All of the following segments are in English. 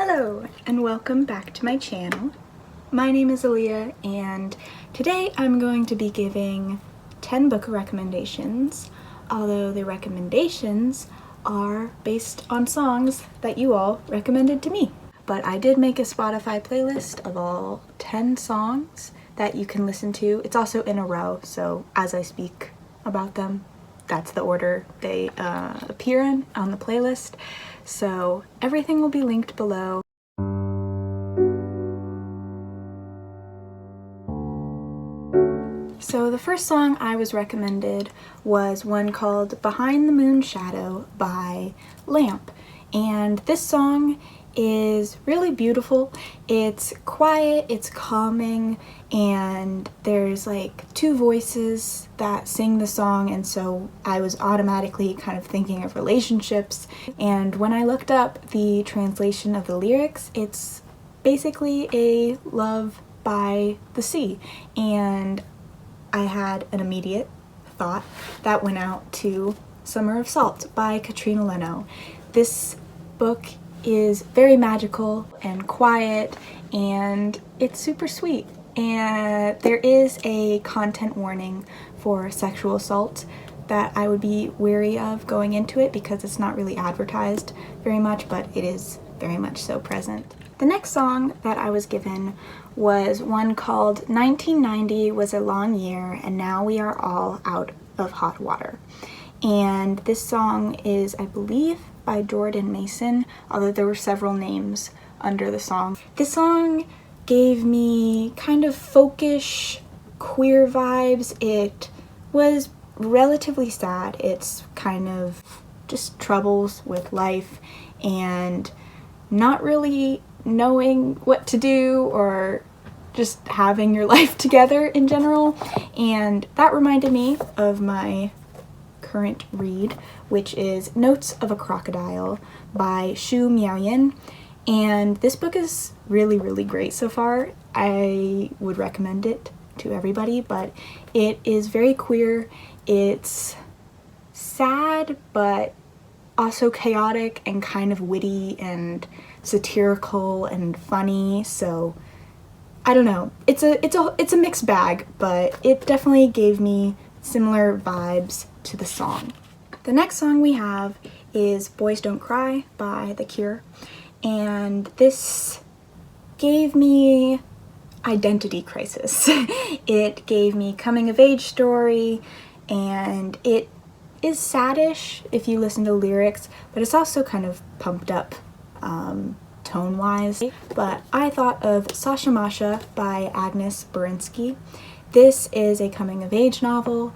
Hello and welcome back to my channel. My name is Aaliyah and today I'm going to be giving 10 book recommendations, although the recommendations are based on songs that you all recommended to me. But I did make a Spotify playlist of all 10 songs that you can listen to. It's also in a row, so as I speak about them, that's the order they appear in on the playlist. So everything will be linked below. So the first song I was recommended was one called Behind the Moon Shadow by Lamp. And this song is really beautiful. It's quiet, it's calming, and there's like two voices that sing the song, and so I was automatically kind of thinking of relationships. And when I looked up the translation of the lyrics, it's basically a love by the sea, and I had an immediate thought that went out to Summer of Salt by Katrina Leno. This book is very magical and quiet, and it's super sweet. And there is a content warning for sexual assault that I would be wary of going into it because it's not really advertised very much, but it is very much so present. The next song that I was given was one called 1990 Was a Long Year and Now We Are All Out of Hot Water. And this song is, I believe, by Jordan Mason, although there were several names under the song. This song gave me kind of folkish, queer vibes. It was relatively sad. It's kind of just troubles with life and not really knowing what to do or just having your life together in general. And that reminded me of my current read, which is Notes of a Crocodile by miaojin. And this book is really great so far. I would recommend it to everybody, but it is very queer. It's sad, but also chaotic and kind of witty and satirical and funny. So I don't know. It's a mixed bag, but it definitely gave me similar vibes to the song. The next song we have is Boys Don't Cry by The Cure, and this gave me identity crisis. It gave me coming of age story, and it is saddish if you listen to lyrics, but it's also kind of pumped up tone-wise. But I thought of Masha by Agnes Borinsky. This is a coming of age novel.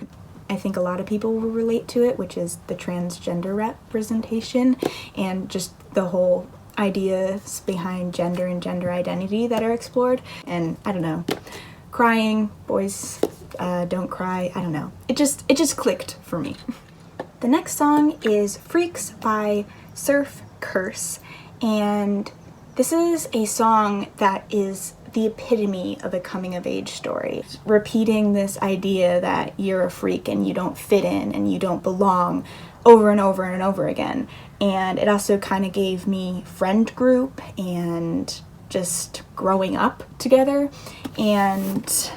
I think a lot of people will relate to it, which is the transgender representation and just the whole ideas behind gender and gender identity that are explored. And I don't know, crying, boys don't cry, I don't know. It just clicked for me. The next song is Freaks by Surf Curse, and this is a song that is the epitome of a coming of age story. Repeating this idea that you're a freak and you don't fit in and you don't belong over and over and over again. And it also kind of gave me friend group and just growing up together. And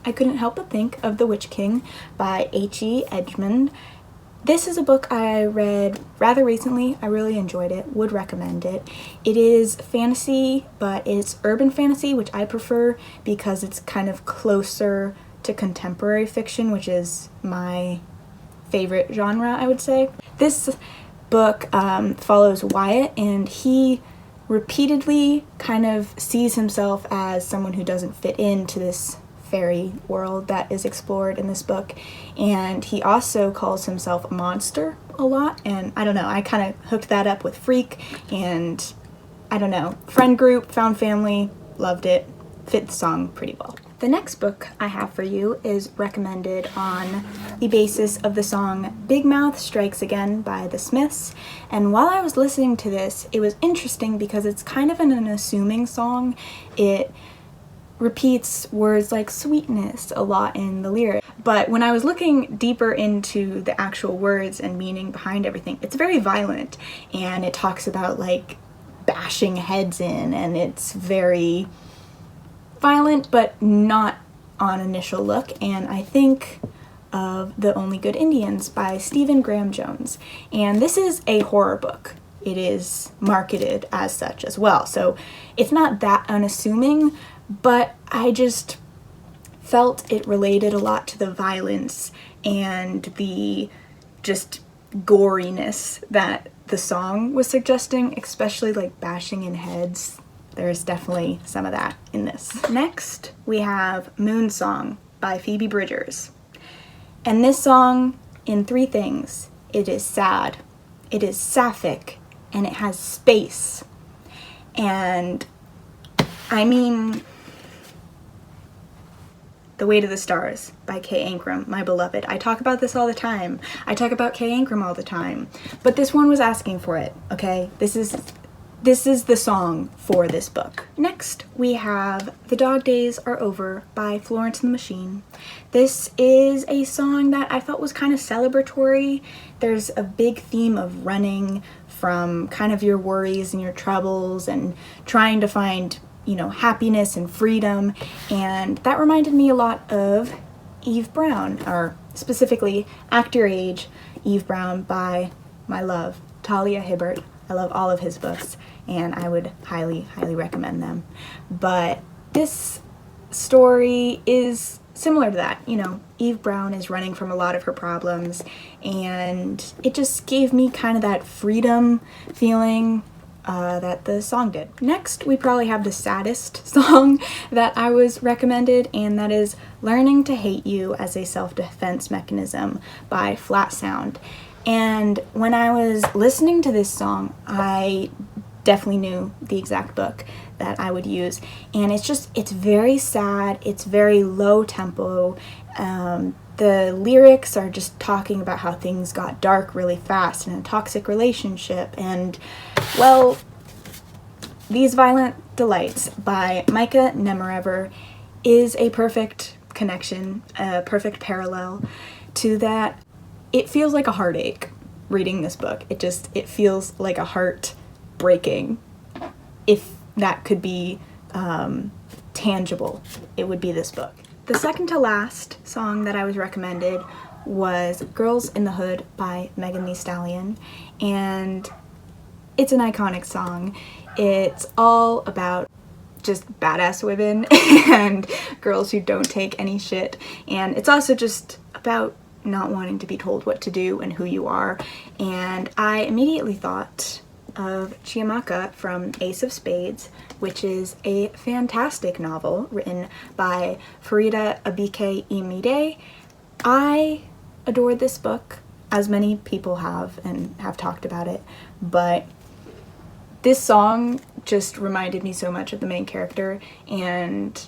I couldn't help but think of The Witch King by Edgmon. This is a book I read rather recently. I really enjoyed it, would recommend it. It is fantasy, but it's urban fantasy, which I prefer because it's kind of closer to contemporary fiction, which is my favorite genre, I would say. This book follows Wyatt, and he repeatedly kind of sees himself as someone who doesn't fit into this fairy world that is explored in this book, and he also calls himself a monster a lot. And I don't know, I kind of hooked that up with freak, and I don't know, friend group, found family, loved it, fit the song pretty well. The next book I have for you is recommended on the basis of the song Big Mouth Strikes Again by the Smiths. And while I was listening to this, it was interesting because it's kind of an unassuming song. It repeats words like sweetness a lot in the lyric. But when I was looking deeper into the actual words and meaning behind everything, it's very violent, and it talks about like bashing heads in, and it's very violent, but not on initial look. And I think of The Only Good Indians by Stephen Graham Jones. And this is a horror book. It is marketed as such as well. So it's not that unassuming, but I just felt it related a lot to the violence and the just goriness that the song was suggesting, especially like bashing in heads. There's definitely some of that in this. Next, we have Moon Song by Phoebe Bridgers. And this song, in three things: it is sad, it is sapphic, and it has space. And I mean, The Way to the Stars by Ancrum, my beloved. I talk about this all the time. I talk about Ancrum all the time. But this one was asking for it, okay? This is the song for this book. Next, we have The Dog Days Are Over by Florence and the Machine. This is a song that I felt was kind of celebratory. There's a big theme of running from kind of your worries and your troubles and trying to find, you know, happiness and freedom. And that reminded me a lot of Eve Brown, or specifically Act Your Age, Eve Brown by my love, Talia Hibbert. I love all of his books, and I would highly, highly recommend them. But this story is similar to that. You know, Eve Brown is running from a lot of her problems, and it just gave me kind of that freedom feeling that the song did. Next, we probably have the saddest song that I was recommended, and that is Learning to Hate You as a Self-Defense Mechanism by Flat Sound. And when I was listening to this song, I definitely knew the exact book that I would use. And it's very sad, it's very low tempo. The lyrics are just talking about how things got dark really fast in a toxic relationship. And, well, These Violent Delights by Micah, Nemerever is a perfect connection, a perfect parallel to that. It feels like a heartache reading this book. It feels like a heart breaking. If that could be tangible, it would be this book. The second to last song that I was recommended was Girls in the Hood by Megan Thee Stallion, and it's an iconic song. It's all about just badass women and girls who don't take any shit, and it's also just about not wanting to be told what to do and who you are. And I immediately thought of Chiamaka from Ace of Spades, which is a fantastic novel written by Faridah Àbíké-Íyímídé. I adored this book, as many people have and have talked about it, but this song just reminded me so much of the main character and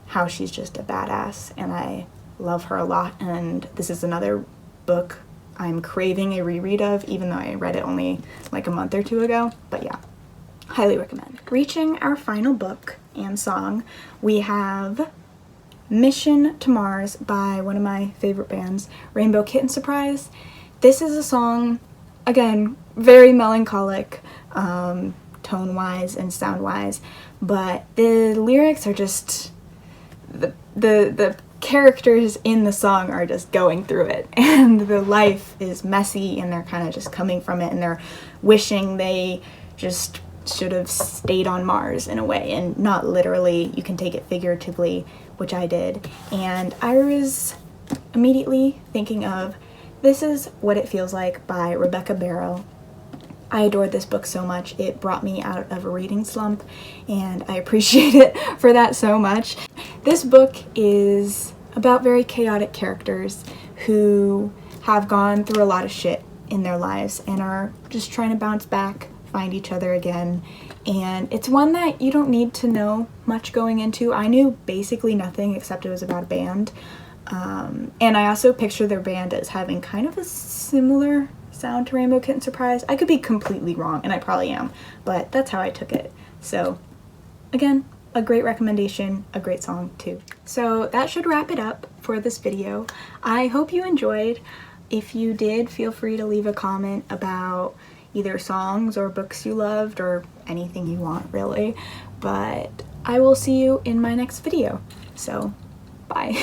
how she's just a badass, and I love her a lot. And this is another book I'm craving a reread of, even though I read it only like a month or two ago. But yeah, highly recommend. Reaching our final book and song, we have Mission to Mars by one of my favorite bands, Rainbow Kitten Surprise. This is a song, again, very melancholic, tone-wise and sound-wise, but the lyrics are just, the characters in the song are just going through it, and the life is messy, and they're kind of just coming from it, and they're wishing they just should have stayed on Mars in a way, and not literally, you can take it figuratively, which I did. And I was immediately thinking of This Is What It Feels Like by Rebecca Barrow. I adored this book so much. It brought me out of a reading slump, and I appreciate it for that so much. This book is about very chaotic characters who have gone through a lot of shit in their lives and are just trying to bounce back, find each other again. And it's one that you don't need to know much going into. I knew basically nothing except it was about a band. And I also picture their band as having kind of a similar sound to Rainbow Kitten Surprise. I could be completely wrong, and I probably am, but that's how I took it. So again, a great recommendation, a great song too. So that should wrap it up for this video. I hope you enjoyed. If you did, feel free to leave a comment about either songs or books you loved or anything you want really, but I will see you in my next video. So bye.